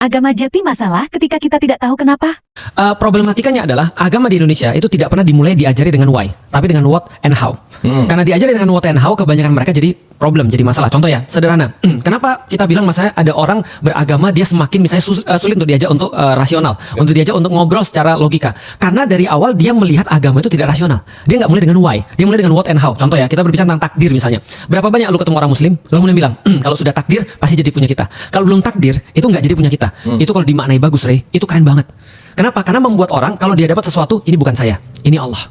Agama jati masalah ketika kita tidak tahu kenapa. Problematikanya adalah agama di Indonesia itu tidak pernah dimulai diajari dengan why, tapi dengan what and how. Karena diajari dengan what and how, kebanyakan mereka jadi problem, jadi masalah. Contoh ya, sederhana. Kenapa kita bilang misalnya ada orang beragama dia semakin misalnya sulit untuk diajak untuk rasional, untuk diajak untuk ngobrol secara logika. Karena dari awal dia melihat agama itu tidak rasional. Dia nggak mulai dengan why, dia mulai dengan what and how. Contoh ya, kita berbicara tentang takdir misalnya. Berapa banyak lu ketemu orang Muslim, lu kemudian bilang, kalau sudah takdir pasti jadi punya kita. Kalau belum takdir itu nggak jadi punya kita. Itu kalau dimaknai bagus, Rey, itu keren banget. Kenapa? Karena membuat orang kalau dia dapat sesuatu, ini bukan saya, ini Allah.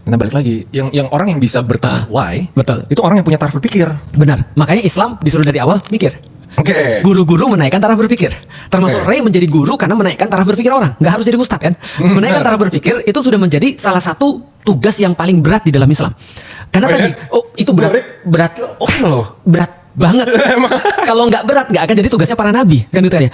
Nah balik lagi, yang orang yang bisa bertanya why, betul. itu orang yang punya taraf berpikir. Benar. Makanya Islam disuruh dari awal mikir. Oke. Guru-guru menaikkan taraf berpikir. Termasuk Ray menjadi guru karena menaikkan taraf berpikir orang. Nggak harus jadi ustadz kan? Menaikkan taraf berpikir itu sudah menjadi salah satu tugas yang paling berat di dalam Islam. Karena tadi, itu berat banget. Kalau nggak berat nggak akan jadi tugasnya para nabi kan itu kan ya.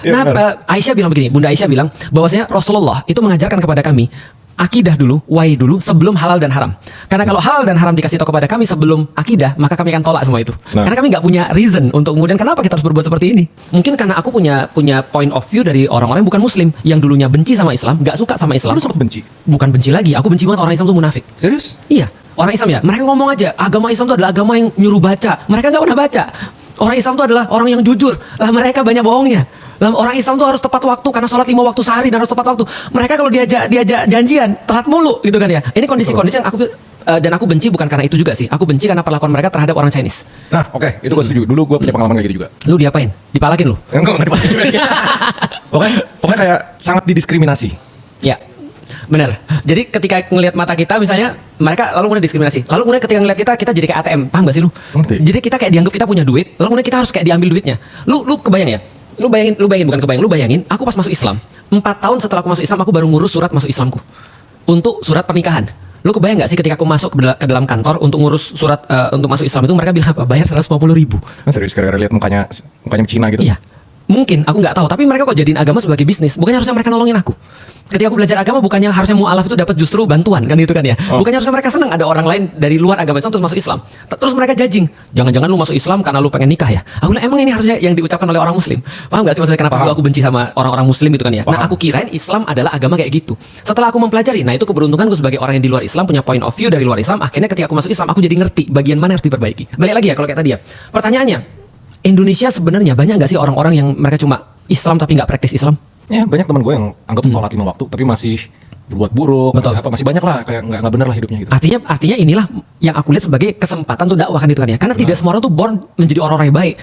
Aisyah bilang begini, Bunda Aisyah bilang bahwasanya Rasulullah itu mengajarkan kepada kami akidah dulu, why dulu sebelum halal dan haram. Karena kalau halal dan haram dikasih tahu kepada kami sebelum akidah, maka kami akan tolak semua itu. Karena kami nggak punya reason untuk kemudian kenapa kita harus berbuat seperti ini. Mungkin karena aku punya point of view dari orang-orang yang bukan Muslim, yang dulunya benci sama Islam, nggak suka sama Islam. Lu sempat benci? Bukan benci lagi, aku benci banget orang Islam tuh munafik. Serius? Iya, orang Islam ya. Mereka ngomong aja, agama Islam itu adalah agama yang nyuruh baca. Mereka nggak pernah baca. Orang Islam itu adalah orang yang jujur. Lah mereka banyak bohongnya. Orang Islam tuh harus tepat waktu karena sholat 5 waktu sehari dan harus tepat waktu. Mereka kalau diajak janjian telat mulu gitu kan ya. Ini kondisi-kondisi yang aku benci bukan karena itu juga sih. Aku benci karena perlakuan mereka terhadap orang Chinese. Nah oke, itu gue setuju. Dulu gue punya pengalaman kayak gitu juga. Lu diapain? Dipalakin lu? Enggak dipalakin. Pokoknya kayak sangat didiskriminasi. Ya. Benar. Jadi ketika ngelihat mata kita misalnya, mereka lalu kemudian diskriminasi. Lalu kemudian ketika ngelihat kita jadi kayak ATM. Paham gak sih lu? Ngerti. Jadi kita kayak dianggap kita punya duit, lalu kemudian kita harus kayak diambil duitnya. Lu kebayang ya? Lu bayangin bukan kebayang. Lu bayangin, aku pas masuk Islam, 4 tahun setelah aku masuk Islam, aku baru ngurus surat masuk Islamku. Untuk surat pernikahan. Lu kebayang gak sih ketika aku masuk ke dalam kantor untuk ngurus surat untuk masuk Islam itu, mereka bilang apa? Bayar 150.000. Serius, gara-gara lihat mukanya Cina gitu. Iya. Mungkin, aku nggak tahu. Tapi mereka kok jadiin agama sebagai bisnis. Bukannya harusnya mereka nolongin aku. Ketika aku belajar agama, bukannya harusnya mu'alaf itu dapat justru bantuan kan itu kan ya. Bukannya harusnya mereka senang ada orang lain dari luar agama Islam terus masuk Islam. Terus mereka judging, jangan-jangan lu masuk Islam karena lu pengen nikah ya. Aku bilang emang ini harusnya yang diucapkan oleh orang Muslim. Paham gak sih maksudnya kenapa aku benci sama orang-orang Muslim itu kan ya. Nah aku kirain Islam adalah agama kayak gitu. Setelah aku mempelajari, nah itu keberuntunganku sebagai orang yang di luar Islam, punya point of view dari luar Islam. Akhirnya ketika aku masuk Islam, aku jadi ngerti bagian mana yang harus diperbaiki. Balik lagi ya kalau kayak tadi ya, pertanyaannya, Indonesia sebenarnya banyak gak sih orang-orang yang mereka cuma Islam tapi nggak praktis Islam? Ya banyak teman gue yang anggap sholat 5 waktu tapi masih berbuat buruk. Betul. Masih banyak lah kayak nggak benar lah hidupnya gitu. Artinya inilah yang aku lihat sebagai kesempatan untuk dakwah kan itu kan ya. Karena tidak semua orang tuh born menjadi orang-orang yang baik.